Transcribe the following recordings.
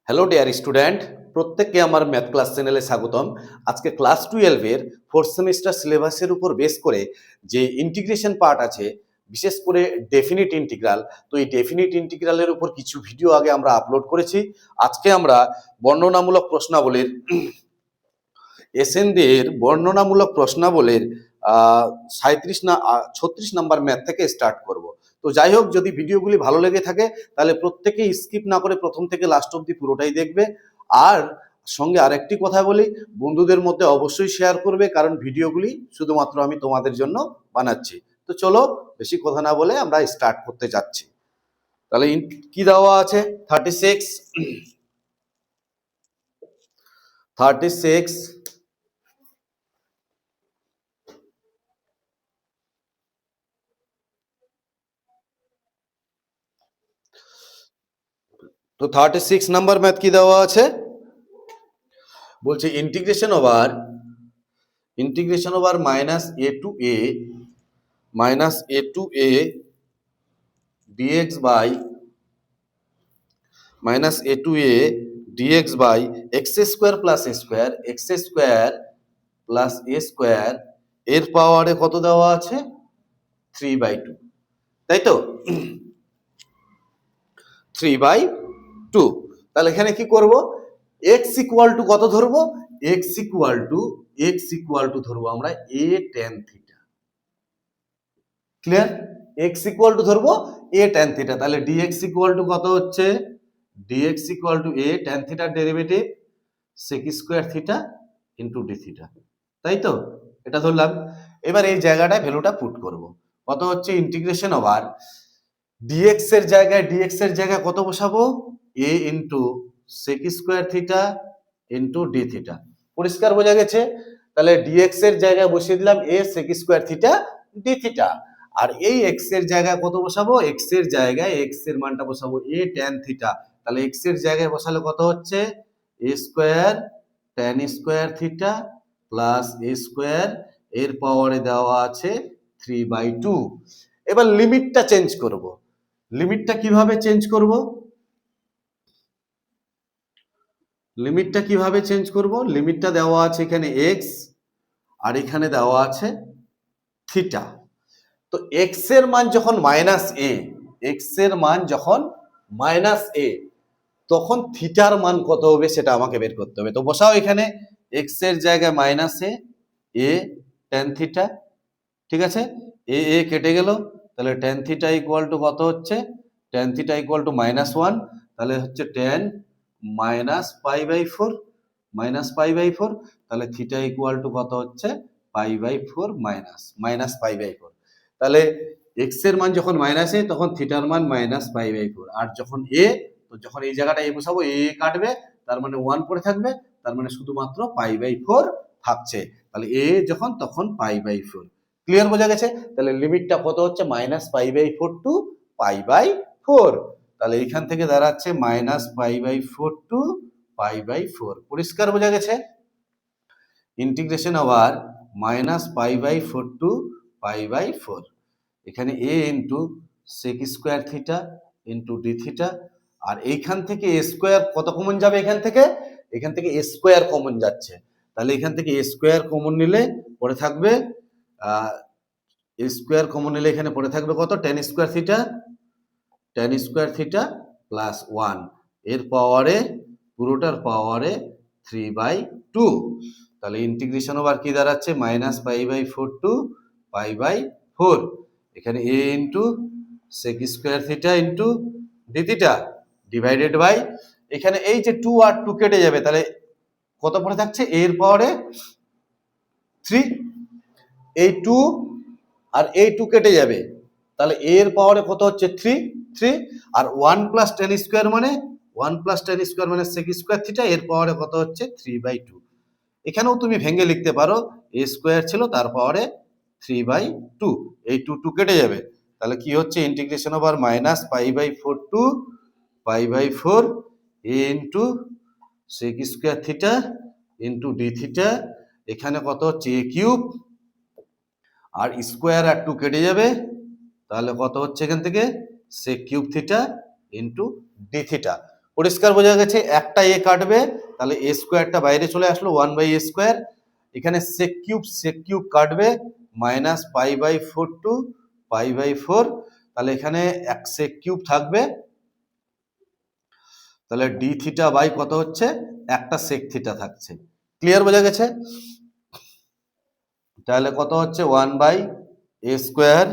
Hello dear student, প্রত্যেককে আমার math class চ্যানেলে স্বাগতম। আজকে ক্লাস 12 এর ফোর্থ সেমিস্টার সিলেবাসের উপর বেস করে যে ইন্টিগ্রেশন পার্ট আছে, বিশেষ করে ডেফিনিট ইন্টিগ্রাল, তো এই ডেফিনিট ইন্টিগ্রালের উপর কিছু ভিডিও আগে আমরা আপলোড করেছি। আজকে আমরা বর্ণনামূলক প্রশ্নাবলীর এসএনদের বর্ণনামূলক প্রশ্নাবলীর 36 নাম্বার ম্যাথ থেকে স্টার্ট করব। তো যাই হোক, যদি ভিডিওগুলি ভালো লেগে থাকে তাহলে প্রত্যেকেই স্কিপ না করে প্রথম থেকে লাস্ট অবধি পুরোটাই দেখবে। আর সঙ্গে আরেকটি কথা বলি, বন্ধুদের মধ্যে অবশ্যই শেয়ার করবে, কারণ ভিডিওগুলি শুধুমাত্র আমি তোমাদের জন্য বানাচ্ছি। তো চলো, বেশি কথা না বলে আমরা স্টার্ট করতে যাচ্ছি। তাহলে কি দেওয়া আছে? 36 তো 36 নাম্বার ম্যাথ কি দেওয়া আছে? বলছে integration over minus a to a dx by x square plus a square এর পাওয়ারে কত দেওয়া আছে? 3/2, তাই তো? 3/2। তাহলে এখানে কি করব? x ইকুয়াল টু কত ধরবো? x ইকুয়াল টু ধরবো আমরা a tan theta. Clear? x equal to ধরবো a tan থিটা। তাহলে dx ইকুয়াল টু কত হচ্ছে? dx equal to a tan থিটার derivative sec square theta into d theta, তাই তো? এটা ধরলাম। এবার এই জায়গাটায় ভ্যালুটা পুট করব। কত হচ্ছে? ইন্টিগ্রেশন ওভার dx এর জায়গায় কত বসাবো? a into sec square theta into d theta. পরিষ্কার বোঝা গেছে? তাহলে dx এর জায়গায় বসিয়ে দিলাম a sec square theta d theta. আর এই x এর জায়গায় কত বসাবো? x এর জায়গায় x এর মানটা বসাবো a tan থিটা। তাহলে x এর জায়গায় বসালে কত হচ্ছে? a square tan square theta plus a square এর পাওয়ারে দেওয়া আছে 3/2। এবার লিমিটটা চেঞ্জ করব। লিমিটটা কিভাবে চেঞ্জ করব? লিমিটটা দেওয়া আছে এখানে x, আর এখানে দেওয়া আছে থিটা। তো x এর মান যখন মাইনাস a, তখন থিটার মান কত হবে সেটা আমাকে বের করতে হবে। তো বসাও এখানে x এর জায়গায় মাইনাস a tan থিটা, ঠিক আছে? এ কেটে গেল, তাহলে tan থিটা ইকুয়াল টু কত হচ্ছে? tan থিটা ইকুয়াল টু -1, তাহলে হচ্ছে tan -π/4, তাহলে থিটা ইকুয়াল টু কত হচ্ছে? π/4 -π/4। তাহলে x এর মান যখন মাইনাস a, তখন থিটার মান -π/4। আর যখন a, তো যখন এই জায়গাটা a বসাবো, a কাটবে, তার মানে 1 পড়ে থাকবে, তার মানে শুধুমাত্র π/4 থাকছে। তাহলে a যখন, তখন π/4। ক্লিয়ার বোঝা গেছে? তাহলে লিমিটটা কত হচ্ছে? -π/4 টু π/4। তাহলে এইখান থেকে দাঁড়াচ্ছে -π/4 টু π/4। পরিষ্কার বোঝা গেছে? Integration over -π/4 to π/4। এখানে a into sec square theta into d theta. আর এইখান থেকে a স্কয়ার কত কমন যাবে? এখান থেকে a স্কয়ার কমন যাচ্ছে। তাহলে এখান থেকে a স্কয়ার কমন নিলে পড়ে থাকবে এখানে পড়ে থাকবে কত? tan স্কয়ার থিটা প্লাস 1 এর পাওয়ারে, পুরোটার পাওয়ারে 3/2। তাহলে ইন্টিগ্রেশন ওভার কি দাঁড়াচ্ছে? -π/4 টু π/4। এখানে a into sec square theta into d theta divided by, এখানে এই যে 2 আর 2 কেটে যাবে, তাহলে কত পড়ে থাকছে? a এর পাওয়ারে 3। এই 2 আর এই 2 কেটে যাবে, তাহলে a এর পাওয়ারে কত হচ্ছে? 3। আর 1 প্লাস tan স্কয়ার মানে sec স্কয়ার থিটা, এর পাওয়ারে কত হচ্ছে? 3/2। এখানেও তুমি ভেঙে লিখতে পারো, a স্কয়ার ছিল, তার পাওয়ারে 3/2। এই 2 কেটে যাবে, তাহলে কি হচ্ছে? Integration over -π/4 to π/4 a into sec square theta into d theta. এখানে কত হচ্ছে? a কিউব, আর স্কয়ার আর 2 কেটে যাবে, তাহলে কত হচ্ছে এখান থেকে? sec cube theta into d theta. পরিষ্কার বোঝা গেছে? একটা এ কাটবে, তাহলে এ স্কোয়ারটা বাইরে চলে আসলো, 1/a²। এখানে সেক কিউব কাটবে, -π/4 টু π/4, তাহলে এখানে এক সেক কিউব থাকবে, তাহলে ডি থিটা বাই কত হচ্ছে, একটা সেক থিটা থাকছে। ক্লিয়ার বোঝা গেছে? তাহলে কত হচ্ছে 1/a²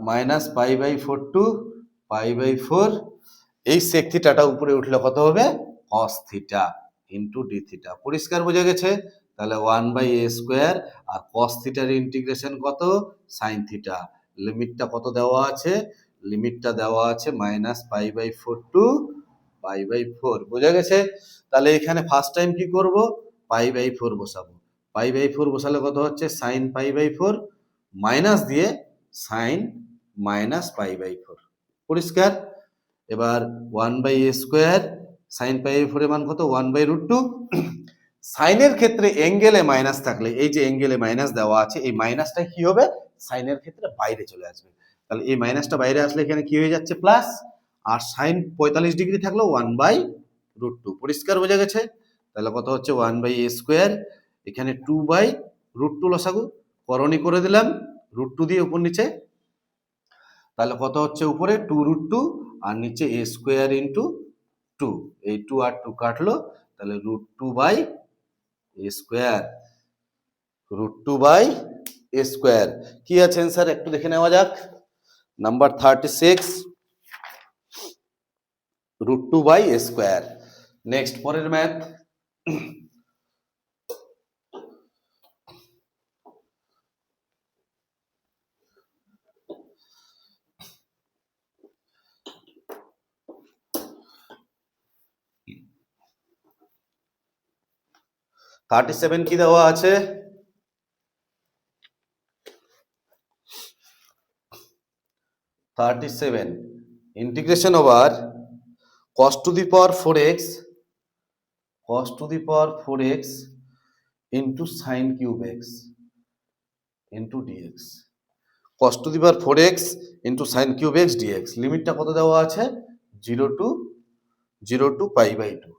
-π/4 টু π/4, এই সেক থিটাটা উপরে উঠলে কত হবে, cos theta into D theta. পরিষ্কার বোঝা গেছে? তাহলে 1/a² আর cos থিটার ইন্টিগ্রেশন কত, sin থিটা। লিমিটটা কত দেওয়া আছে, লিমিটটা দেওয়া আছে -π/4 টু π/4। বোঝা গেছে? তাহলে এখানে ফার্স্ট টাইম কি করব, π/4 বসাবো। π/4 বসালে কত হচ্ছে, sin π/4 মাইনাস দিয়ে sin -π/4। পরিষ্কার? এবার 1/a² sin π/4 এর মান কত, 1/√2। সাইনের ক্ষেত্রে অ্যাঙ্গেলে মাইনাস থাকলে, এই যে অ্যাঙ্গেলে মাইনাস দেওয়া আছে, এই মাইনাসটা কি হবে, সাইনের ক্ষেত্রে বাইরে চলে আসবে। তাহলে এই মাইনাসটা বাইরে আসলে এখানে কি হয়ে যাচ্ছে, প্লাস। আর সাইন 45 ডিগ্রি থাকলো 1/√2। পরিষ্কার বোঝা গেছে? তাহলে কত হচ্ছে 1/a², এখানে 2/√2 লসাগু করণী করে দিলাম, √2 দিয়ে উপর নিচে, তাহলে কত হচ্ছে উপরে 2√2 আর নিচে a² ইন্টু 2, এই 2 আর 2 কাটলো, তাহলে √2/a², √2/a²। কি আছে অ্যান্সার একটু দেখে নেওয়া যাক। Number 36, √2/a²। নেক্সট পরের ম্যাথ। √37 কি দেওয়া আছে, integration over cos to the power 4x into sine cube x into dx. cos to the power 4x into sine cube x dx. লিমিটটা কত দেওয়া আছে, 0 to π/2,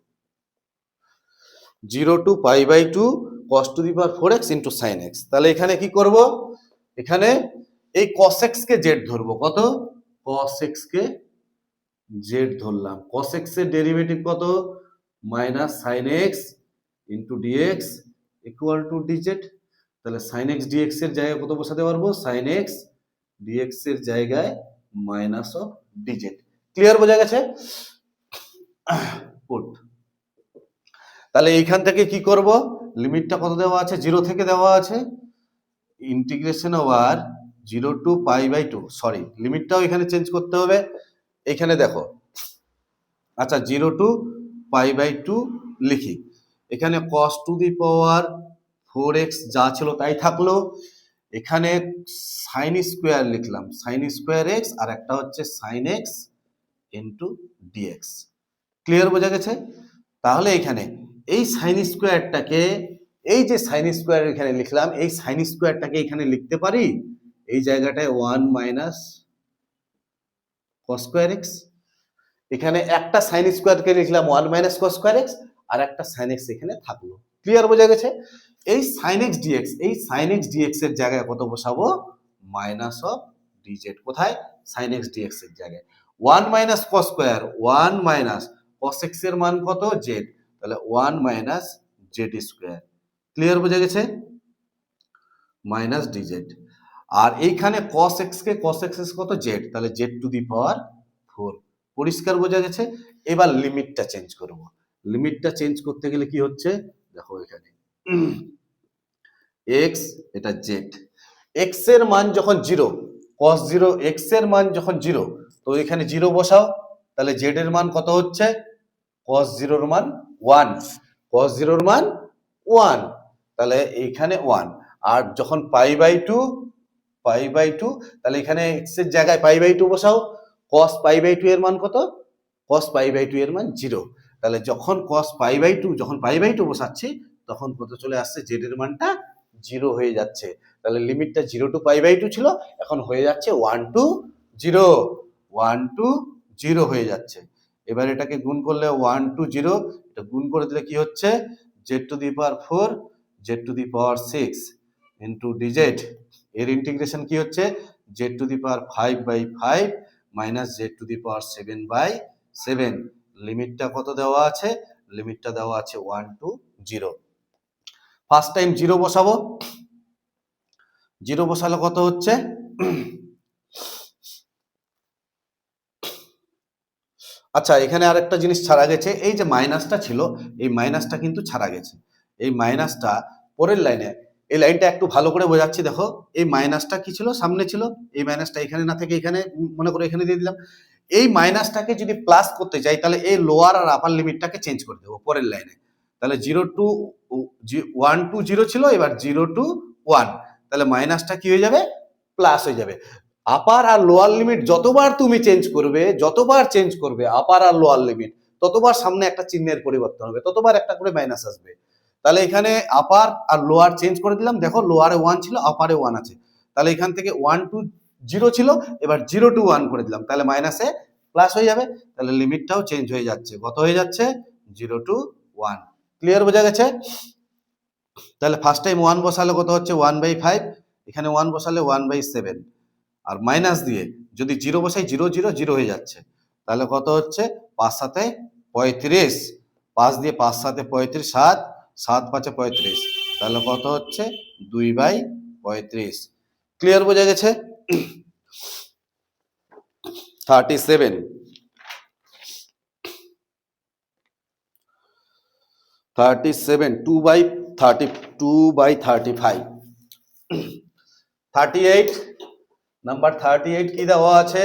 0 to π/2 cos to the power 4x into sine x. তাহলে এখানে কি করব, এখানে এই cos x কে z ধরবো, কত, cos x কে z ধরলাম। cos x এর ডেরিভেটিভ কত, -sin x into dx equal to dz। তাহলে sin x dx এর জায়গায় কত বসাতে পারবো, sin x dx এর জায়গায় -dz। ক্লিয়ার বোঝা গেছে? পুট। তাহলে এইখান থেকে কি করব, লিমিটটা কত দেওয়া আছে, 0 থেকে দেওয়া আছে, ইন্টিগ্রেশন ওভার 0 টু π/2, সরি লিমিটটাও এখানে চেঞ্জ করতে হবে। এখানে দেখো, আচ্ছা 0 টু π/2 লিখি, এখানে cos to the power 4x যা ছিল তাই থাকলো, এখানে সাইন স্কোয়ার লিখলাম, সাইন স্কোয়ার এক্স, আর একটা হচ্ছে sine x into dx. Clear বোঝা গেছে? তাহলে এখানে এই সাইন স্কোয়ারটাকে, এই যে সাইন স্কোয়ার এখানে লিখলাম, এই সাইন স্কোয়ারটাকে এখানে লিখতে পারি এই জায়গাটায় 1 মাইনাস cos স্কোয়ার এক্স। এখানে একটা সাইন স্কোয়ারকে লিখলাম 1 মাইনাস cos স্কোয়ার এক্স, আর একটা সাইন এক্স এখানে থাকলো। ক্লিয়ার বোঝা গেছে? এই সাইন এক্স ডিএক্স, এই সাইন এক্স ডিএক্স এর জায়গায় কত বসাবো, -dz। কোথায়, সাইন এক্স ডিএক্স এর জায়গায় 1 minus cos square, 1 minus cos x এর মান কত, z, তাহলে 1 মাইনাস z²। ক্লিয়ার বোঝা গেছে? -dz। আর এইখানে cos x কে cos x কত, z, তাহলে z টু দি পাওয়ার 4। পরিষ্কার বোঝা গেছে? এবার লিমিটটা চেঞ্জ করব। লিমিটটা চেঞ্জ করতে গেলে কি হচ্ছে, দেখো এখানে x, এটা z, x এর মান যখন 0, cos 0, x এর মান যখন 0, তো এখানে 0 বসাও, তাহলে z এর মান কত হচ্ছে, cos 0 এর মান 1, cos 0 এর মান 1, তাহলে এইখানে 1। আর যখন π/2, তাহলে এখানে x এর জায়গায় π/2 বসাও, cos π/2 এর মান কত, cos π/2 এর মান 0, তাহলে যখন cos π/2, যখন π/2 বসাচ্ছি, তখন কত চলে আসছে, z এর মানটা 0 হয়ে যাচ্ছে। তাহলে লিমিটটা 0 টু π/2 ছিল, এখন হয়ে যাচ্ছে 1 টু 0, 1 টু 0 হয়ে যাচ্ছে। এবার এটাকে গুণ করলে 1 to 0, এটা গুণ করে দিলে কি হচ্ছে z to the power 4 z to the power 6 into dz, এর ইন্টিগ্রেশন কি হচ্ছে z to the power 5/5 minus z to the power 7/7। লিমিটটা কত দেওয়া আছে, লিমিটটা দেওয়া আছে 1 to 0। ফার্স্ট টাইম 0 বসাবো, 0 বসালে কত হচ্ছে, আচ্ছা এখানে আরেকটা জিনিস ছাড়া গেছে, এই যে মাইনাসটা ছিল এই মাইনাসটা কিন্তু ছাড়া গেছে। এই মাইনাসটা পরের লাইনে, এই লাইনটা একটু ভালো করে বোঝাচ্ছি দেখো, এই মাইনাসটা কি ছিল, সামনে ছিল, এই মাইনাসটা এখানে না থেকে এখানে মনে করে এখানে দিয়ে দিলাম। এই মাইনাসটাকে যদি প্লাস করতে চাই তাহলে এই লোয়ার আর আপার লিমিটটাকে চেঞ্জ করে দেবো পরের লাইনে। তাহলে 0 to 1 to 0 ছিল, এবার 0 to 1, তাহলে মাইনাসটা কি হয়ে যাবে, প্লাস হয়ে যাবে। আপার আর লোয়ার লিমিট যতবার তুমি চেঞ্জ করবে, যতবার চেঞ্জ করবে আপার আর লোয়ার লিমিট, ততবার সামনে একটা চিহ্নের পরিবর্তন হবে, ততবার একটা করে মাইনাস আসবে। তাহলে এখানে আপার আর লোয়ার চেঞ্জ করে দিলাম, দেখো লোয়ারে 1 ছিল, আপারে 1 আছে, তাহলে এখান থেকে 1 to 0 ছিল, এবার 0 to 1 করে দিলাম, তাহলে মাইনাসে প্লাস হয়ে যাবে, তাহলে লিমিটটাও চেঞ্জ হয়ে যাচ্ছে, কত হয়ে যাচ্ছে 0 to 1। ক্লিয়ার, বোঝা গেছে? তাহলে ফার্স্ট টাইম 1 বসালে কত হচ্ছে 1/5, এখানে 1 বসালে 1/7, আর মাইনাস দিয়ে যদি 0 বসাই 0 0 0 হয়ে যাচ্ছে, তাহলে কত হচ্ছে 5 7 35, 5 দিয়ে 5 7 35, 7 7 5 35, তাহলে কত হচ্ছে 2/35। ক্লিয়ার, বোঝা গেছে? 37 2/35। 38 নাম্বার 38 কি দেওয়া আছে,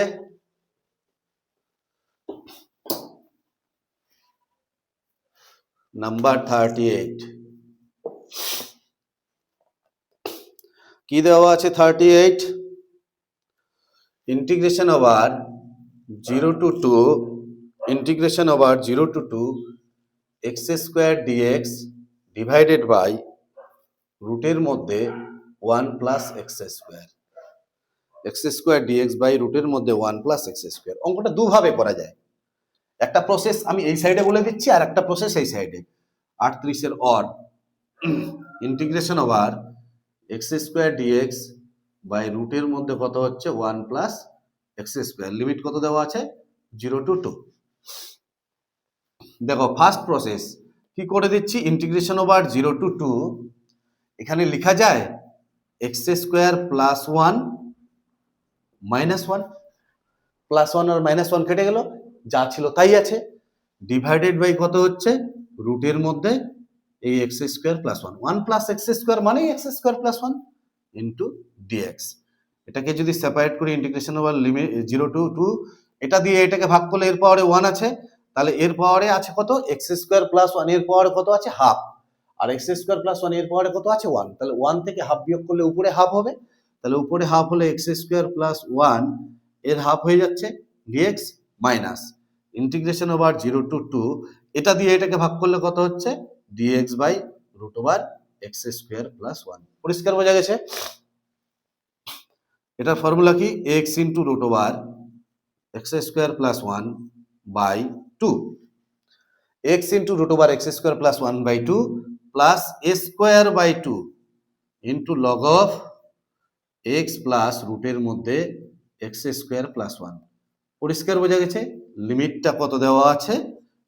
নাম্বার 38 কি দেওয়া আছে, 38 integration over 0 to 2 integration over 0 to 2 x square dx divided by রুটের মধ্যে 1 plus x square, x square dx by রুটের মধ্যে 1 প্লাস এক্স স্কয়ার। অঙ্কটা দুভাবে করা যায়, একটা প্রসেস আমি এই সাইডে বলে দিচ্ছি আর একটা প্রসেস এই সাইডে। 38 এর or integration over x square dx by রুটের মধ্যে কত হচ্ছে 1 প্লাস এক্স স্কয়ার, লিমিট কত দেওয়া আছে 0 to 2। দেখো ফার্স্ট প্রসেস কি করে দিচ্ছি, ইন্টিগ্রেশন ওভার 0 to 2, এখানে লেখা যায় x square plus 1 minus 1, plus 1 আর মাইনাস 1 কেটে গেল, যা ছিল তাই আছে, ডিভাইডেড বাই কত হচ্ছে রুটের মধ্যে এই x square plus 1, 1 plus x square মানে x square plus 1 into dx. এটাকে যদি সেপারেট করি ইন্টিগ্রেশন ওভার লিমিট 0 to 2, এটা দিয়ে এটাকে ভাগ করলে এর পাওয়ারে 1 আছে, তাহলে এর পাওয়ারে আছে কত এক্স স্কয়ার প্লাস 1, এর পাওয়ারে কত আছে হাফ, আর এক্স স্কয়ার প্লাস 1 এর পাওয়ারে কত আছে 1, তাহলে 1 থেকে হাফ বিয়োগ করলে উপরে হাফ হবে, তাহলে উপরে হাফ হলে এক্স স্কয়ার প্লাস 1 এর হাফ হয়ে যাচ্ছে dx minus integration over 0 to 2, এটা দিয়ে এটাকে ভাগ করলে কত হচ্ছে dx by root over x square plus 1। পরিষ্কার, বোঝা গেছে? এটার ফর্মুলা কি, x into root over x square plus 1 by 2, x into root over x square plus 1 by 2 plus a square by 2 into log of x plus রুটের মধ্যে x square plus 1। পরিষ্কার, বোঝা গেছে? লিমিটটা কত দেওয়া আছে,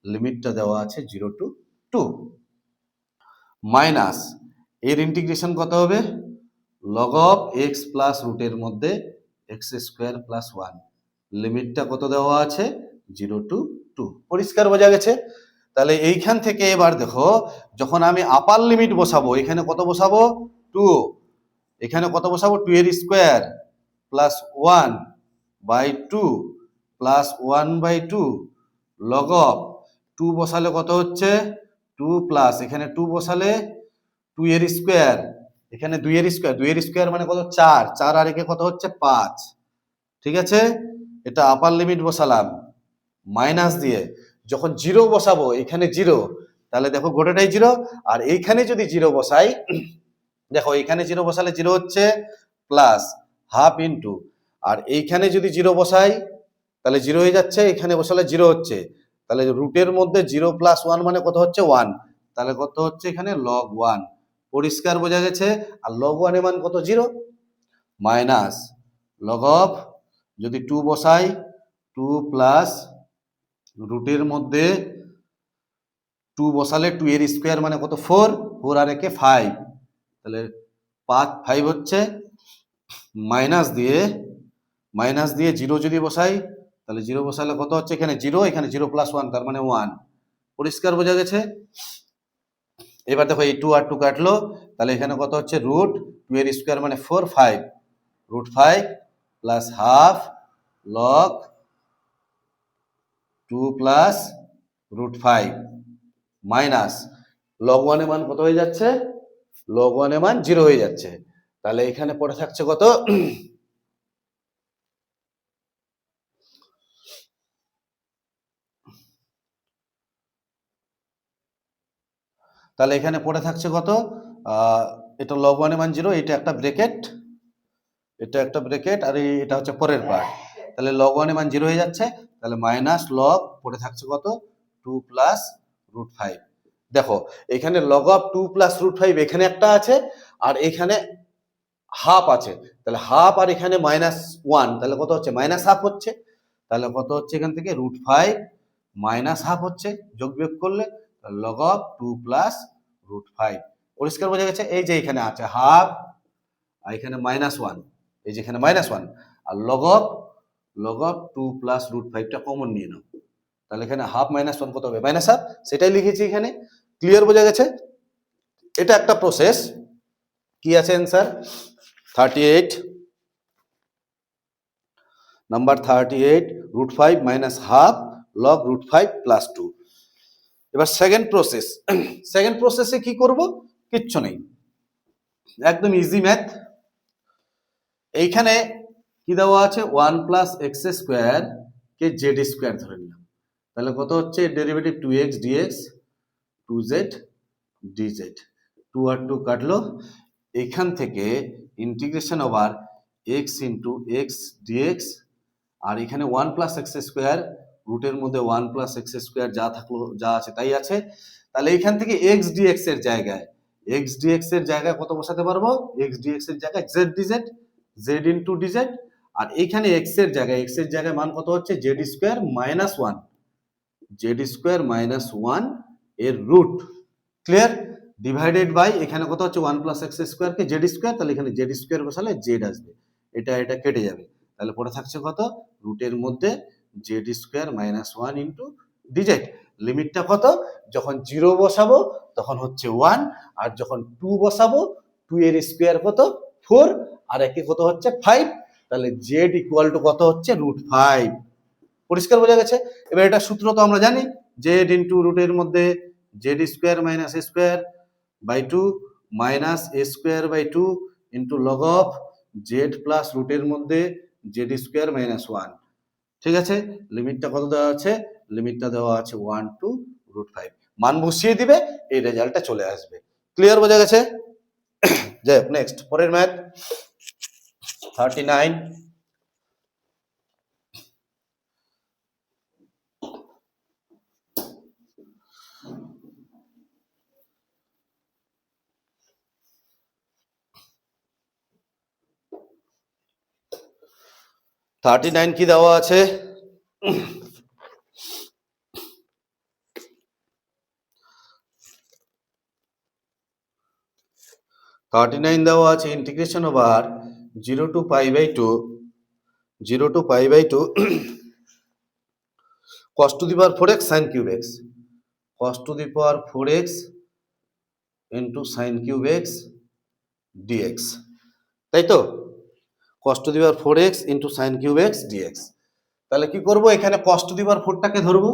লিমিটটা দেওয়া আছে 0 to 2 মাইনাস এর ইন্টিগ্রেশন কত হবে লগ অফ এক্স প্লাস রুটের মধ্যে এক্স স্কয়ার প্লাস 1, লিমিটটা কত দেওয়া আছে 0 to 2। পরিষ্কার, বোঝা গেছে? তাহলে এইখান থেকে এবার দেখো যখন আমি আপার লিমিট বসাবো, এখানে কত বসাবো 2, এখানে কত বসাবো 2 এর square plus 1 by 2 plus 1 by 2 log of 2 বসালে কত হচ্ছে 2 প্লাস এখানে 2 বসালে 2 এর স্কয়ার, এখানে 2 এর স্কয়ার, 2 এর স্কয়ার মানে কত 4, 4 আর একে কত হচ্ছে 5। ঠিক আছে, এটা আপার লিমিট বসালাম, মাইনাস দিয়ে যখন 0 বসাবো এখানে 0, তাহলে দেখো গোটাটাই 0, আর এইখানে যদি 0 বসাই, দেখো এইখানে 0 বসালে 0 হচ্ছে প্লাস হাফ ইন্টু, আর এইখানে যদি 0 বসাই তাহলে 0 হয়ে যাচ্ছে, এখানে বসালে 0 হচ্ছে, তাহলে রুটের মধ্যে 0 প্লাস 1 মানে কত হচ্ছে 1, তাহলে কত হচ্ছে এখানে log 1। পরিষ্কার বোঝা গেছে। আর log 1 এর মান কত 0, মাইনাস log অফ, যদি 2 বসাই 2 প্লাস রুটের মধ্যে 2 বসালে 2 এর স্কোয়ার মানে কত 4, 4 আর একে 5, তাহলে 5 হচ্ছে, মাইনাস দিয়ে 0 যদি বসাই, তাহলে 0 বসালে কত হচ্ছে এখানে 0, এখানে 0 প্লাস 1 তার মানে 1। পরিষ্কার বোঝা গেছে। এবার দেখো এই 2 আর 2 কাটলো, তাহলে এখানে কত হচ্ছে রুট 2 এর স্কোয়ার মানে 4, 5, root 5 plus half log 2 plus root 5 minus log 1 এর মান কত হয়ে যাচ্ছে, log 1 এর মান 0 হয়ে যাচ্ছে। তাহলে এখানে পড়ে থাকছে কত, তাহলে এখানে পড়ে থাকছে কত, এটা log 1 এর মান 0, এটা একটা ব্রেকেট, আর এটা হচ্ছে পরের পার্ট। তাহলে log 1 এর মান 0 হয়ে যাচ্ছে, তাহলে মাইনাস log পড়ে থাকছে কত 2 প্লাস রুট 5। দেখো এখানে log অফ 2 প্লাস রুট 5 এখানে একটা আছে, আর এখানে হাফ আছে, তাহলে হাফ আর এখানে মাইনাস 1, তাহলে কত হচ্ছে মাইনাস হাফ হচ্ছে। তাহলে কত হচ্ছে এখান থেকে রুট 5 মাইনাস হাফ হচ্ছে, যোগ বিয়োগ করলে log অফ 2 প্লাস রুট 5। পরিষ্কার বোঝা গেছে। এই যে এখানে আছে হাফ, আর এখানে মাইনাস 1, এই যে এখানে মাইনাস 1, আর log অফ 2 প্লাস রুট 5টা কমন নিয়ে নাও, তাহলে এখানে হাফ মাইনাস 1 কত হবে মাইনাস হাফ, সেটাই লিখেছি এখানে। ক্লিয়ার বোঝা গেছে। এটা একটা প্রসেস। কি আছে answer 38, number 38, root 5 minus half log root 5 plus 2। এবার সেকেন্ড প্রসেসে কি করব, কিচ্ছু নেই, একদম ইজি ম্যাথ। এইখানে কি দেওয়া আছে 1 প্লাস এক্স স্কোয়ার কে জেড স্কোয়ার ধরে নিলাম, তাহলে কত হচ্ছে derivative 2x dx 2z dz, 2 আর 2 কাটলো, এখান থেকে integration over x into x dx, আর এখানে 1 প্লাস এক্স স্কোয়ার, রুটের মধ্যে 1 প্লাস এক্স স্কোয়ার যা থাকলো যা আছে তাই আছে, তাহলে এখান থেকে x dx এর জায়গায় কত বসাতে পারবো, x dx এর জায়গায় z dz, z into dz, আর এইখানে x এর জায়গায় মান কত হচ্ছে জেড স্কোয়ার মাইনাস 1 এর রুট। ক্লিয়ার। ডিভাইডেড বাই এখানে কত হচ্ছে 1 প্লাস এক্স স্কোয়ার কে জেড স্কোয়ার, তাহলে এখানে জেড স্কোয়ার বসালে জেড আসবে, এটা কেটে যাবে, তাহলে পড়ে থাকছে কত রুটের মধ্যে z square minus 1 into dz. লিমিটটা কত, যখন 0 বসাবো তখন হচ্ছে 1, আর যখন 2 বসাবো 2 এর স্কোয়ার কত 4, আর একে কত হচ্ছে 5, তাহলে জেড ইকুয়াল টু কত হচ্ছে রুট 5। পরিষ্কার বোঝা গেছে। এবার এটা সূত্র তো আমরা জানি, জেড ইন্টু রুটের মধ্যে z square minus a square by 2 minus a square by 2 into log of z plus রুটের মধ্যে জেড স্কোয়ার মাইনাস 1। ঠিক আছে, লিমিটটা কত দেওয়া আছে, লিমিটটা দেওয়া আছে 1 টু রুট 5, মান বসিয়ে দিবে, এই রেজাল্টটা চলে আসবে। ক্লিয়ার বোঝা গেছে। যাই হোক, নেক্সট পরের ম্যাথ 39, কি দেওয়া আছে, দেওয়া আছে integration over 0 to pi by 2 cos to the power 4x sin cube x, cos to the power 4x into sin cube x dx, তাই তো, cos to the power 4x into sin cube x dx। তাহলে কি করব, এখানে cos to the পাওয়ার 4টাকে ধরবো,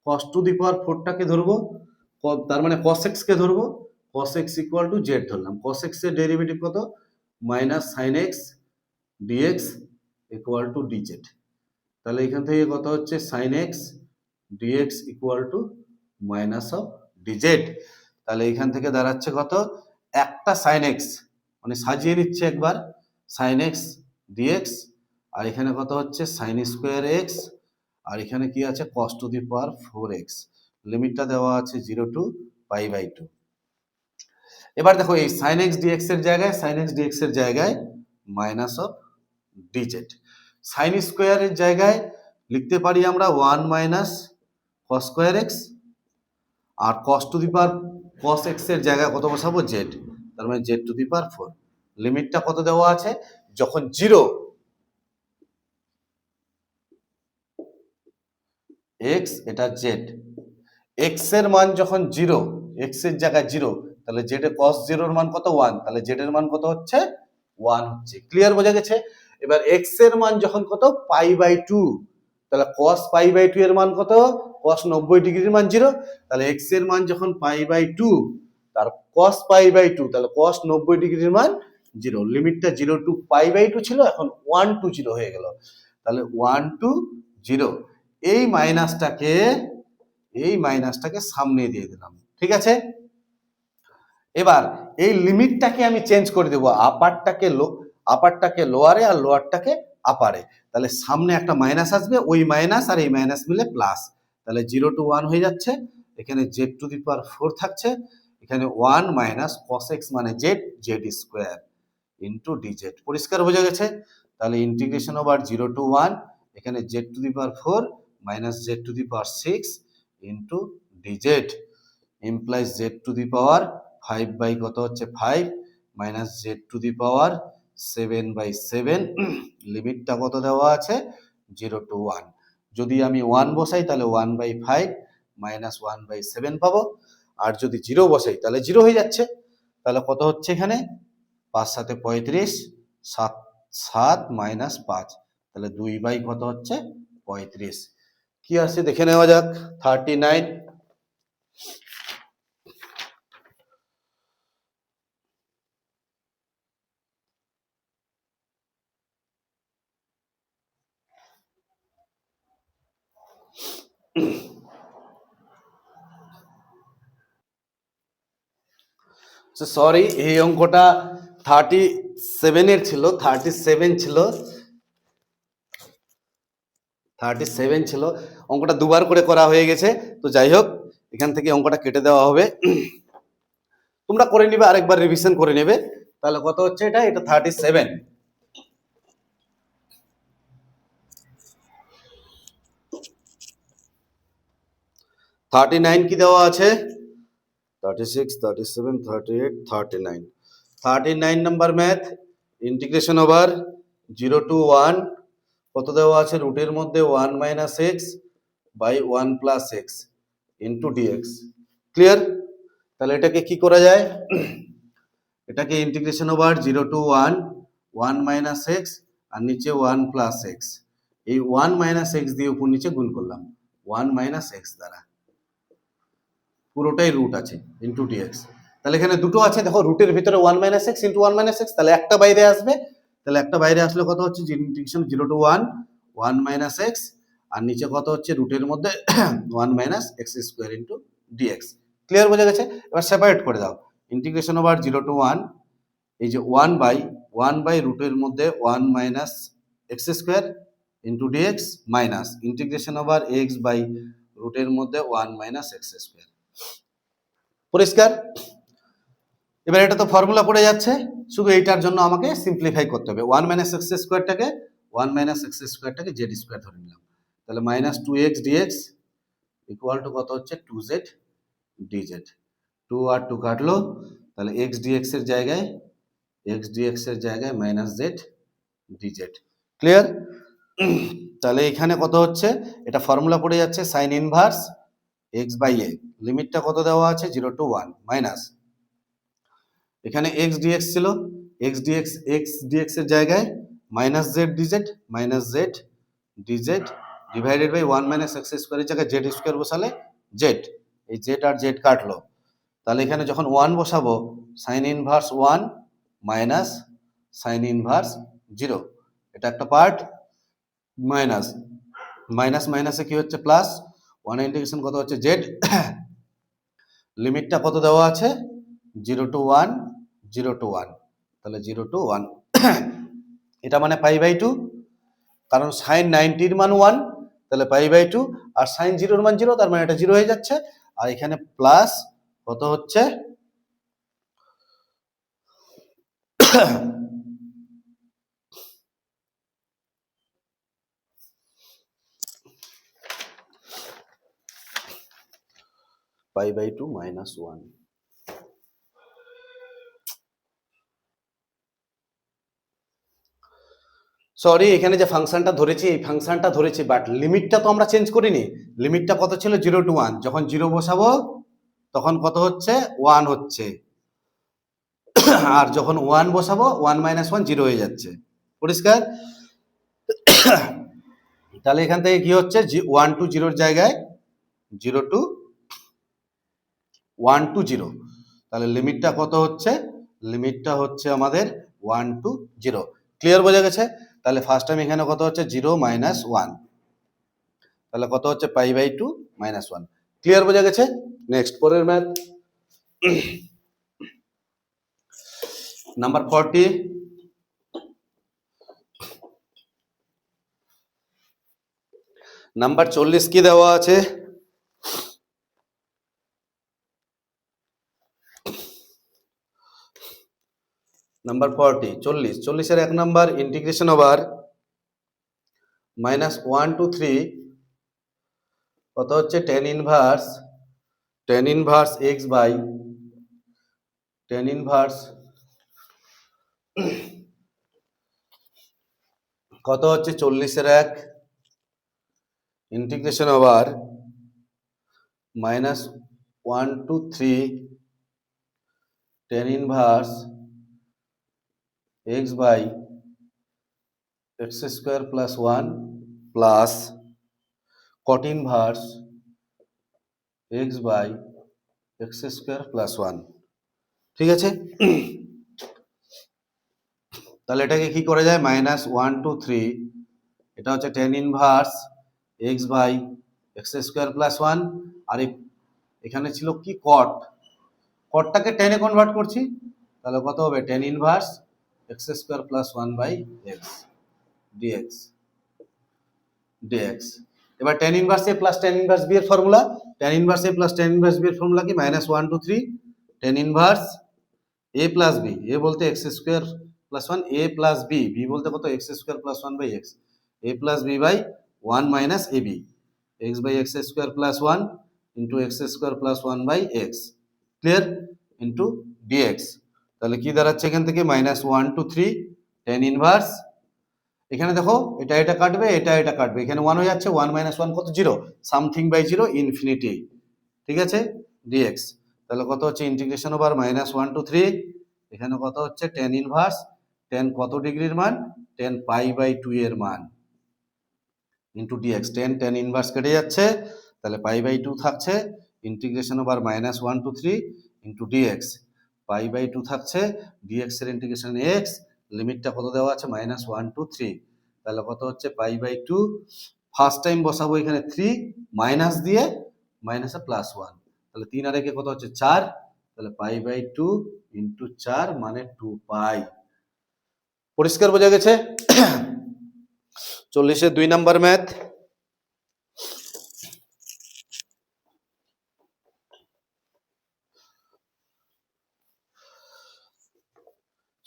cos to the পাওয়ার 4টাকে ধরবো, তার মানে cos x কে ধরবো, cos x equal to z ধরলাম, cos x এর ডেরিভেটিভ কত minus sin x dx equal to dz, তাহলে এখান থেকে কত হচ্ছে sin x dx equal to minus of dz। তাহলে এখান থেকে দাঁড়াচ্ছে কত, একটা sin x মানে সাজিয়ে নিচ্ছে একবার, sin x dx, আর এখানে কত হচ্ছে sin স্কোয়ার x, আর এখানে কি আছে cos to the power 4x, লিমিটটা দেওয়া আছে 0 টু π/2। এবার দেখো এই sin x dx এর জায়গায় মাইনাস অফ dz, sin স্কোয়ারের জায়গায় লিখতে পারি আমরা 1 মাইনাস cos স্কোয়ার x, আর cos to the power cos x এর জায়গায় কত বসাবো z, তার মানে z টু দি পাওয়ার 4। লিমিটটা কত দেওয়া আছে, যখন 0 x, এটা z, x এর মান যখন 0, x এর জায়গায় 0, তাহলে z এর cos 0 এর মান কত 1, তাহলে z এর মান কত হচ্ছে 1 হচ্ছে। ক্লিয়ার বোঝা গেছে? এবার x এর মান যখন কত π/2, তাহলে cos π/2 এর মান কত, cos 90 ডিগ্রির মান 0, তাহলে x এর মান যখন π/2 তার cos π/2, তাহলে cos 90 ডিগ্রির মান 0। লিমিটটা 0 টু π/2 ছিল, এখন 1 টু 0 হয়ে গেল, তাহলে 1 টু 0। এই মাইনাসটাকে সামনে দিয়ে দিলাম, ঠিক আছে? এবার এই লিমিটটাকে আমি চেঞ্জ করে দেবো, আপারটাকে লোয়ারে আর লোয়ারটাকে আপারে, তাহলে সামনে একটা মাইনাস আসবে, ওই মাইনাস আর এই মাইনাস মিলে প্লাস, তাহলে 0 টু 1 হয়ে যাচ্ছে। এখানে z টু দি পাওয়ার 4 থাকছে, এখানে 1 মাইনাস cos x মানে z স্কোয়ার ইন্টু dz। পরিষ্কার বোঝা গেছে? তাহলে ইন্টিগ্রেশন ওভার 0 টু 1, এখানে z টু দি পাওয়ার 4 মাইনাস z to the power 6 into dz implies z to the power 5 by কত হচ্ছে 5 minus z to the power 7/7। লিমিটটা কত দেওয়া আছে 0 টু 1। যদি আমি 1 বসাই তাহলে 1/5 মাইনাস 1/7 পাবো, আর যদি 0 বসাই তাহলে 0 হয়ে যাচ্ছে। তাহলে কত হচ্ছে এখানে 5 7 35, 7 মাইনাস 5, তাহলে 2 বাই কত হচ্ছে 35। কি আছে দেখে নেওয়া যাক, 39। সরি, এই অঙ্কটা 37 এর ছিল, 37 ছিল, অঙ্কটা দুবার করে করা হয়ে গেছে। তো যাই হোক, এখান থেকে অঙ্কটা কেটে দেওয়া হবে, তোমরা করে নিবে, আরেকবার রিভিশন করে নেবে। তাহলে কত হচ্ছে এটা 37। 39 কি দেওয়া আছে 36, 37, 38, 39। 39 number math, integration over 0 to 1 কত দেওয়া আছে, রুটের মধ্যে 1 minus x by 1 plus x into dx. Clear? তাহলে এটাকে কি করা যায়, এটাকে integration over 0 to 1 1 minus x আর নিচে 1 প্লাস এক্স, এই 1 মাইনাস এক্স দিয়ে উপর নিচে গুণ করলাম 1 মাইনাস এক্স দ্বারা, পুরোটাই রুট আছে ইন্টু ডিএক্স। তাহলে এখানে দুটো আছে, দেখো রুটের ভিতরে 1 minus x into 1 minus x, তাহলে একটা বাইরে আসবে, তাহলে একটা বাইরে আসলে কত হচ্ছে ইন্টিগ্রেশন 0 টু 1 1 মাইনাস এক্স আর নিচে কত হচ্ছে রুটের মধ্যে 1 minus x square into dx. Clear বোঝা গেছে? এবার সেপারেট করে দাও, ইন্টিগ্রেশন ওভার 0 টু 1, এই যে 1 বাই রুটের মধ্যে 1 minus x square into dx minus integration over x by রুটের মধ্যে 1 মাইনাস এক্স স্কোয়ার। পরিষ্কার? এবার এটা তো ফর্মুলা পড়ে যাচ্ছে, শুধু এইটার জন্য আমাকে সিম্পলিফাই করতে হবে। 1 মাইনাস এক্স স্কোয়ারটাকে জেড স্কোয়ার ধরে নিলাম, তাহলে minus 2x dx equal to কত হচ্ছে 2z dz। 2 আর 2 কাটলো, তাহলে x dx এর জায়গায় মাইনাস z dz। ক্লিয়ার? তাহলে এখানে কত হচ্ছে, এটা ফর্মুলা পড়ে যাচ্ছে sine inverse x by a, লিমিটটা কত দেওয়া আছে 0 টু 1 মাইনাস, এখানে x dx ছিল, x dx এর জায়গায় minus z dz divided by 1 minus x স্কোয়ারের জায়গায় z স্কোয়ার বসালে z, এই z আর z কাটলো, তাহলে এখানে যখন 1 বসাবো sine inverse 1 minus sine inverse 0, এটা একটা পার্ট, মাইনাস মাইনাসে কি হচ্ছে প্লাস, 1 ইন্টিগ্রেশন কত হচ্ছে z, লিমিটটা কত দেওয়া আছে 0 টু 1, তাহলে 0 টু 1 এটা মানে π/2, কারণ সাইন 90 এর মান 1, তাহলে পাই বাই 2, আর সাইন 0 এর মান 0, তার মানে এটা 0 হয়ে যাচ্ছে। আর এখানে প্লাস কত হচ্ছে পাই বাই 2 মাইনাস 1। সরি, এখানে যে ফাংশনটা ধরেছি এই ফাংশনটা ধরেছি, বাট লিমিটটা তো আমরা চেঞ্জ করিনি। লিমিটটা কত ছিল? 0 to 1। যখন 0 বসাবো তখন কত হচ্ছে? 1 হচ্ছে। আর যখন 1 বসাবো 1 মাইনাস 1 0 হয়ে যাচ্ছে। পরিষ্কার? তাহলে এখান থেকে কি হচ্ছে? 1 to 0 এর জায়গায় 0 to 1 to 0। তাহলে লিমিটটা কত হচ্ছে? লিমিটটা হচ্ছে আমাদের 1 to 0। ক্লিয়ার? বোঝা গেছে? তাহলে ফার্স্ট টাইম এখানে কত হচ্ছে? 0 মাইনাস 1। তাহলে কত হচ্ছে? Pi by 2 minus 1। ক্লিয়ার? বোঝা গেছে? নেক্সট পরের ম্যাথ নাম্বার 40। নাম্বার 40 কি দেওয়া আছে? নাম্বার 40, 40 এর 1 নাম্বার ইন্টিগ্রেশন ওভার -1 to 3 কত হচ্ছে? tan inverse x by tan inverse কত হচ্ছে? 40 এর 1 integration over -1 to 3 tan inverse x by x square plus 1 plus cot inverse x by x square plus 1। ঠিক আছে? তাহলে এটাকে কি করা যায়? -1 to 3, এটা হচ্ছে tan inverse x by x square plus 1, আর এখানে ছিল কি? কটটাকে tan এ কনভার্ট করছি, তাহলে কত হবে? tan inverse x square plus 1 by x dx। এবার tan inverse a plus tan inverse b এর formula. tan inverse a plus tan inverse b এর ফর্মুলা কি? -1 to 3 tan inverse a plus b, a বলতে x square plus 1, a plus b, b বলতে কত? x square plus 1 by x, a plus b by 1 minus ab, x by x square plus 1 into x square plus 1 by x। Clear? Into dx। তাহলে কি দাঁড়াচ্ছে এখান থেকে? -1 to 3 tan inverse, এখানে দেখো এটা কাটবে, এটা কাটবে, এখানে 1 হয়ে যাচ্ছে, 1 মাইনাস 1 কত? 0, সামথিং বাই 0 ইনফিনিটি। ঠিক আছে? dx। তাহলে কত হচ্ছে? ইন্টিগ্রেশন ওভার -1 to 3, এখানে কত হচ্ছে? tan ইনভার্স, tan কত ডিগ্রির মান? tan পাই বাই 2 এর মান ইন্টু dx। tan ইনভার্স কেটে যাচ্ছে, তাহলে পাই বাই 2 থাকছে, integration over -1 to 3 into dx। Pi by 2 থাকছে, dx এর ইন্টিগ্রেশন x, লিমিটটা কত দেওয়া আছে? -1 to 3। তাহলে কত হচ্ছে? পাই বাই 2, ফার্স্ট টাইম বসাবো এখানে 3, মাইনাস দিয়ে মাইনাসে প্লাস 1, তাহলে 3 আর 1 কত হচ্ছে? 4, তাহলে পাই বাই 2 ইন্টু 4 মানে 2 পাই। পরিষ্কার? বোঝা গেছে? 40 এর 2 নাম্বার ম্যাথ।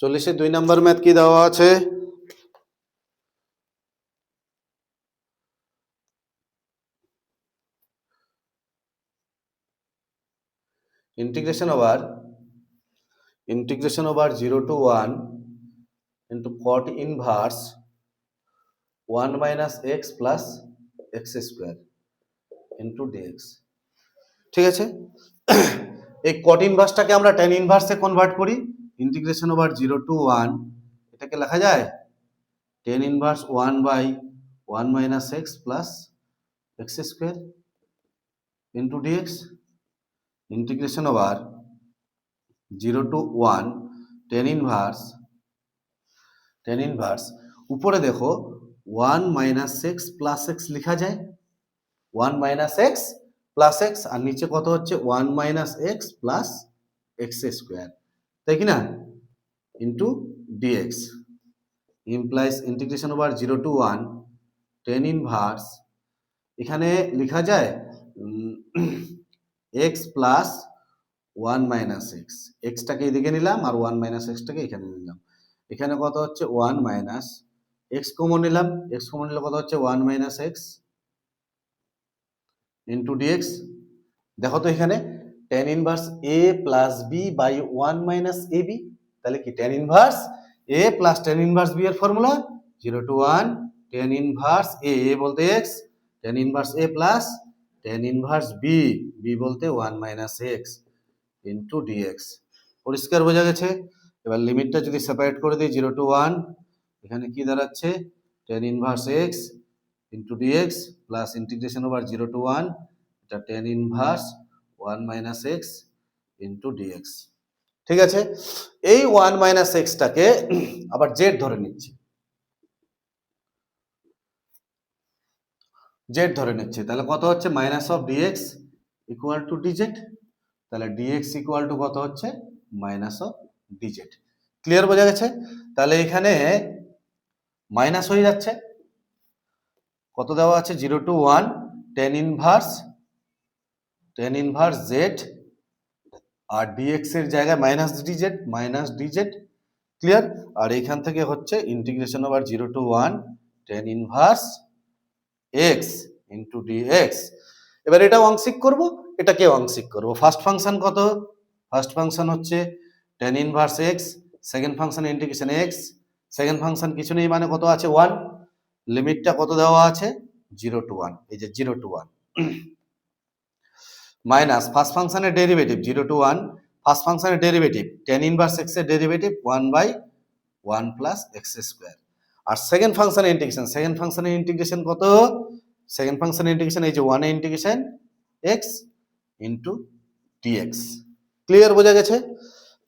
40 এর 2 নাম্বার ম্যাথ কি দেওয়া আছে? Integration over 0 to 1 into cot inverse 1 minus x plus x square into dx। ঠিক আছে? এই cot ইনভার্সটাকে আমরা tan ইনভার্সে কনভার্ট করি। ইন্টিগ্রেশন ওভার 0 to 1, এটাকে লেখা যায় tan inverse 1 by 1 minus x plus x square into dx। Integration over 0 to 1 tan inverse, উপরে দেখো 1 মাইনাস এক্স প্লাস এক্স লেখা যায়, 1 মাইনাস এক্স প্লাস এক্স, আর নিচে কত হচ্ছে? 1 minus x plus x square, তাই কি না? Into dx implies integration over 0 to 1 tan inverse এখানে লেখা যায় x plus one minus x, এক্সটাকে এদিকে নিলাম আর ওয়ান মাইনাস এক্সটাকে এখানে নিলাম। এখানে কত হচ্ছে ওয়ান মাইনাস এক্স কমন নিলাম, এক্স কমন নিলে কত হচ্ছে one minus x into dx. দেখো তো এখানে tan inverse a plus b by one minus a b, তাহলে কি tan inverse a plus tan inverse b এর formula 0 to 1 tan inverse a বলতে x, tan inverse a plus tan inverse b, b বলতে 1 minus x into dx. পরিষ্কার বোঝা গেছে? এবার লিমিটটা যদি সেপারেট করে দিই 0 to 1, এখানে কি দাঁড়াচ্ছে tan inverse x into dx plus integration over 0 to 1, এটা tan inverse 1 minus x into dx. ঠিক আছে, এই 1 মাইনাস এক্সটাকে আবার জেড ধরে নিচ্ছি, জেড ধরে নিচ্ছি, তাহলে কত হচ্ছে minus of dx equal to dz, তাহলে ডিএক্স ইকুয়াল টু কত হচ্ছে মাইনাস অফ ডিজেড। ক্লিয়ার বোঝা গেছে? তাহলে এখানে মাইনাস হয়ে যাচ্ছে, কত দেওয়া আছে 0 to 1 tan ইনভার্স জেড আর ডিএক্স এর জায়গায় মাইনাস ডিজেড। ক্লিয়ার? আর এখান থেকে হচ্ছে integration over 0 to 1 tan inverse x into dx. এবার এটা আংশিক করব, এটাকে আংশিক করব। ফার্স্ট ফাংশন কত? ফার্স্ট ফাংশন হচ্ছে tan inverse x, second function integration x, second function কিছু নেই মানে কত আছে 1, লিমিটটা কত দেওয়া আছে 0 to 1, এই যে 0 to 1 মাইনাস ফার্স্ট ফাংশনের ডেরিভেটিভ 0 to 1, ফার্স্ট ফাংশনের ডেরিভেটিভ tan ইনভার্স x এর ডেরিভেটিভ 1/1 প্লাস এক্স স্কোয়ার। আর সেকেন্ড ফাংশনের ইন্টিগ্রেশন কত? সেকেন্ড ফাংশনের ইন্টিগ্রেশন এই যে 1 এর integration x into dx। Clear বোঝা গেছে?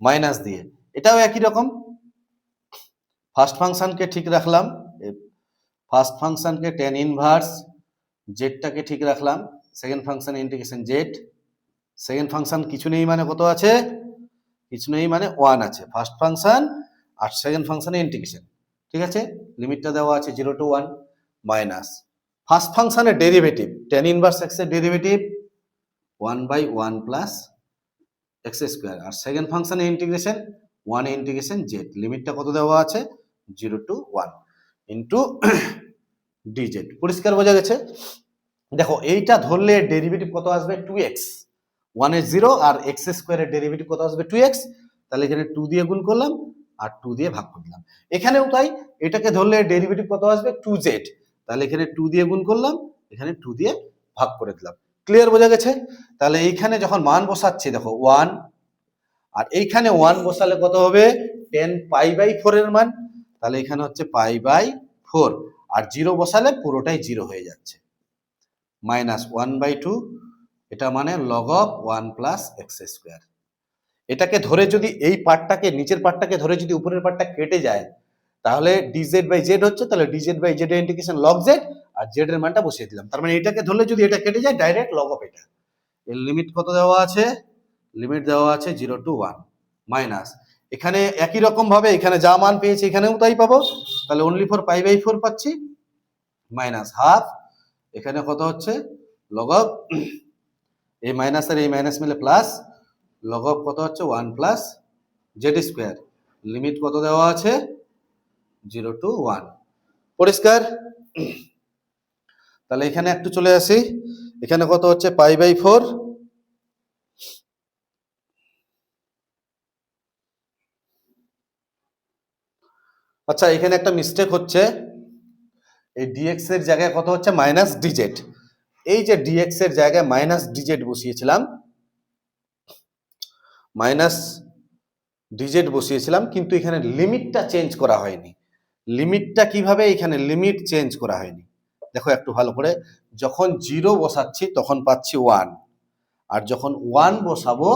মাইনাস দিয়ে এটাও একই রকম, ফার্স্ট ফাংশনকে ঠিক রাখলাম, ফার্স্ট ফাংশনকে tan ইনভার্স জেডটাকে ঠিক রাখলাম, second function integration Z, second function কিছু নেই মানে কত আছে? কিছু নেই মানে 1 আছে ফার্স্ট ফাংশন আর সেকেন্ড ফাংশনে ইন্টিগ্রেশন। ঠিক আছে, লিমিটটা দেওয়া আছে 0 to 1 মাইনাস ফার্স্ট ফাংশনের ডেরিভেটিভ tan ইনভার্স x এর ডেরিভেটিভ 1/1 প্লাস এক্স স্কোয়ার, আর সেকেন্ড ফাংশনের ইন্টিগ্রেশন 1 ইন্টিগ্রেশন জেড, লিমিটটা কত দেওয়া আছে 0 to 1 ইন্টু ডিজেড। পরিষ্কার বোঝা গেছে? দেখো এইটা ধরলে ডেরিভেটিভ কত আসবে 2x, 1 এর 0 আর x স্কোয়ারের ডেরিভেটিভ কত আসবে 2x, তাহলে এখানে 2 দিয়ে গুণ করলাম আর 2 দিয়ে ভাগ করে দিলাম। এখানেও তাই, এটাকে ধরলে ডেরিভেটিভ কত আসবে 2z, তাহলে এখানে 2 দিয়ে গুণ করলাম, এখানে 2 দিয়ে ভাগ করে দিলাম। ক্লিয়ার বোঝা গেছে? তাহলে এইখানে যখন মান বসাচ্ছি দেখো 1, আর এইখানে 1 বসালে কত হবে 10 π/4 এর মান, তাহলে এখানে হচ্ছে π/4, আর 0 বসালে পুরোটাই 0 হয়ে যাচ্ছে, মাইনাস 1/2, এটা মানে log of 1 plus x square. এটাকে ধরে যদি এই পার্টটাকে নিচের পার্টটাকে ধরে যদি উপরের পার্টটা কেটে যায় তাহলে dz/z হচ্ছে, তাহলে dz/z এর ইন্টিগ্রেশন log z আর z এর মানটা বসিয়ে দিলাম, তার মানে এটাকে ধরলে যদি এটা কেটে যায় ডাইরেক্ট log of এটা। এর লিমিট কত দেওয়া আছে? লিমিট দেওয়া আছে 0 to 1 মাইনাস এখানে একই রকম ভাবে এখানে যা মান পেয়েছি এখানেও তাই পাবো, তাহলে অনলি ফর π/4 পাচ্ছি, মাইনাস হাফ, এখানে কত হচ্ছে log of এই মাইনাস আর এই মাইনাস মিলে প্লাস, log of কত হচ্ছে 1 প্লাস জেড স্কোয়ার, লিমিট কত দেওয়া আছে 0 to 1। পরিষ্কার? তাহলে এখানে একটু চলে আসি, এখানে কত হচ্ছে π/4, আচ্ছা এখানে একটা মিস্টেক হচ্ছে, এই dx এর জায়গায় কত হচ্ছে মাইনাস ডিজেড, এই যে dx এর জায়গায় মাইনাস ডিজেড বসিয়েছিলাম, মাইনাস ডিজেড বসিয়েছিলাম, কিন্তু এখানে লিমিটটা চেঞ্জ করা হয়নি। লিমিটটা কিভাবে? এখানে লিমিট চেঞ্জ করা হয়নি, দেখো একটু ভালো করে, যখন 0 বসাচ্ছি তখন পাচ্ছি 1, আর যখন 1 বসাবো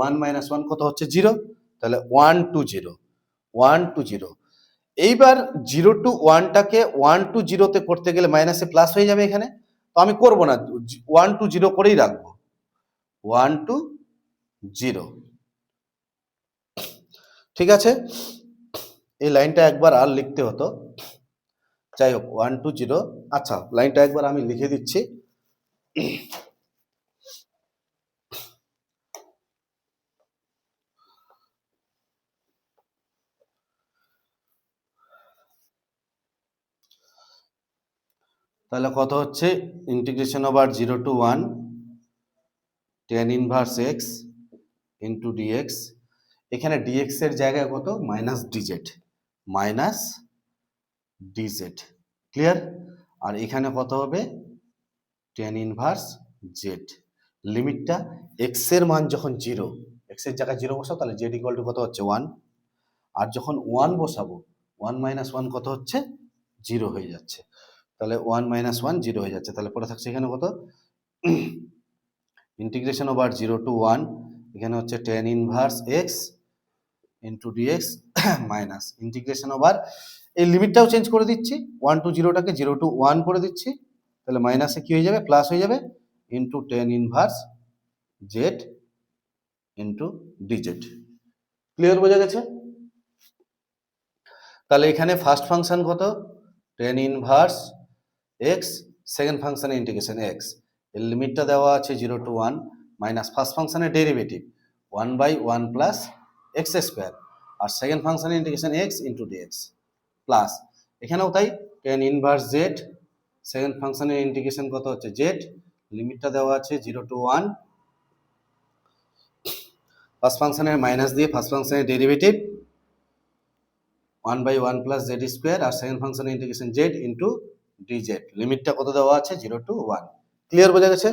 1 - 1 কত হচ্ছে 0, তাহলে 1 to 0, 1 to 0। এইবার 0 to 1 টাকে 1 to 0 তে করতে গেলে মাইনাসে প্লাস হয়ে যাবে এখানে, তো আমি করব না, 1 to 0 করেই রাখবো, 1 to 0। ঠিক আছে, এই লাইনটা একবার আর লিখতে হতো, যাই হোক 1 to 0। আচ্ছা লাইনটা একবার আমি লিখে দিচ্ছি, তাহলে কত হচ্ছে integration over 0 to 1 tan inverse x into dx. এখানে ডিএক্স এর জায়গায় কত মাইনাস ডিজেড ক্লিয়ার। আর এখানে কত হবে tan ইনভার্স জেড। লিমিটটা এক্স এর মান যখন 0, এক্স এর জায়গায় 0 বসাও তাহলে জেড ইকুয়াল টু কত হচ্ছে 1। আর যখন 1 বসাবো 1 মাইনাস 1 কত হচ্ছে 0 হয়ে যাচ্ছে। তাহলে 1 মাইনাস 1 0 হয়ে যাচ্ছে। তাহলে পরে থাকছে এখানে কত ইন্টিগ্রেশন ওভার 0 to 1 এখানে হচ্ছে tan inverse x into dx minus integration over এই লিমিটটাও চেঞ্জ করে দিচ্ছি 1 to 0টাকে 0 to 1 করে দিচ্ছি। তাহলে মাইনাসে কি হয়ে যাবে প্লাস হয়ে যাবে into tan inverse Z into DZ. Clear বোঝা গেছে? তাহলে এখানে ফার্স্ট ফাংশন কত tan ইনভার্স এক্স, সেকেন্ড ফাংশনের ইন্টিগ্রেশন এক্স, এর লিমিটটা দেওয়া আছে 0 to 1 মাইনাস ফার্স্ট ফাংশনের ডেরিভেটিভ 1/1 প্লাস এক্স স্কোয়ার আর সেকেন্ড ফাংশনের integration X into dx plus এখানেও তাই tan ইনভার্স জেড, সেকেন্ড ফাংশনের ইন্টিগ্রেশন কত হচ্ছে জেড, লিমিটটা দেওয়া আছে 0 to 1 ফার্স্ট ফাংশনের মাইনাস দিয়ে ফার্স্ট ফাংশনের ডেরিভেটিভ 1/1 প্লাস জেড স্কোয়ার আর সেকেন্ড ফাংশনের ইন্টিগ্রেশন জেড ইন্টু ডিজেড, লিমিটটা কত দেওয়া আছে 0 to 1। ক্লিয়ার বোঝা গেছে?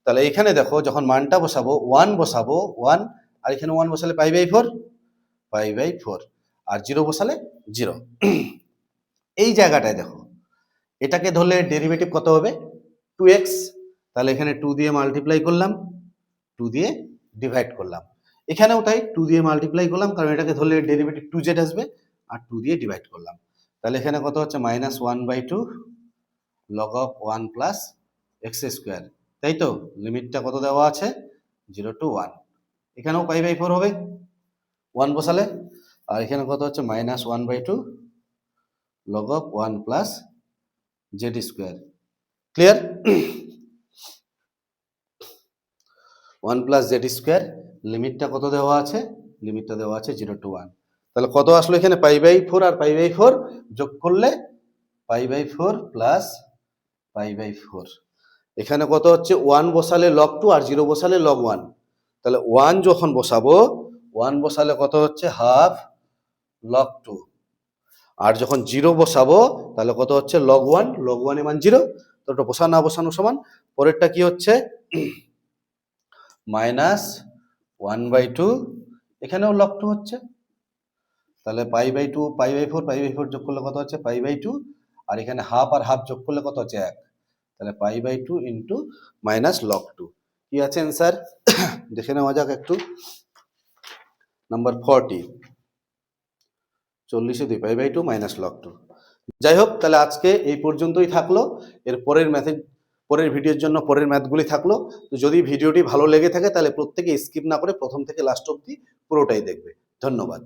তাহলে এখানে দেখো যখন মানটা বসাবো 1 বসাবো 1 আর এখানে 1 বসালে পাই বাই 4 আর 0 বসালে 0। এই জায়গাটায় দেখো এটাকে ধরলে ডেরিভেটিভ কত হবে 2x, তাহলে এখানে 2 দিয়ে মাল্টিপ্লাই করলাম 2 দিয়ে ডিভাইড করলাম, এখানেও তাই 2 দিয়ে মাল্টিপ্লাই করলাম কারণ এটাকে ধরলে ডেরিভেটিভ 2z আসবে আর 2 দিয়ে ডিভাইড করলাম। তাহলে এখানে কত হচ্ছে -1/2 log of 1 plus x square, তাই তো? লিমিটটা কত দেওয়া আছে 0 to 1, এখানেও পাই/4 হবে 1 বসালে আর এখানে কত হচ্ছে -1/2 log of 1 plus z square. Clear? 1 plus z square, লিমিটটা কত দেওয়া আছে লিমিটটা দেওয়া আছে 0 to 1। তাহলে কত আসলো এখানে পাই/4 আর পাই/4 যোগ করলে পাই/4 প্লাস পাই/4। এখানে কত হচ্ছে 1 বসালে log 2 আর 0 বসালে log 1, তাহলে 1 যখন বসাবো 1 বসালে কত হচ্ছে হাফ log 2 আর যখন 0 বসাবো তাহলে কত হচ্ছে log 1, log 1 এর মান 0, তো এটা বসানো না বসানো সমান। পরেরটা কি হচ্ছে -1/2, এখানেও log 2 হচ্ছে, তাহলে পাই/4 যোগ করলে কত হচ্ছে পাই/2 আর এখানে হাফ আর হাফ যোগ করলে কত হচ্ছে 1, তাহলে পাই/2 ইন্টু মাইনাস log 2। কি আছে অ্যান্সার দেখে নেওয়া যাক একটু। নাম্বার 40 40-2 পাই/2 মাইনাস log 2। যাই হোক, তাহলে আজকে এই পর্যন্তই থাকলো। এর পরের ভিডিওর জন্য পরের ম্যাথগুলি থাকলো। তো যদি ভিডিওটি ভালো লেগে থাকে তাহলে প্রত্যেকে স্কিপ না করে প্রথম থেকে লাস্ট অবধি পুরোটাই দেখবে। ধন্যবাদ।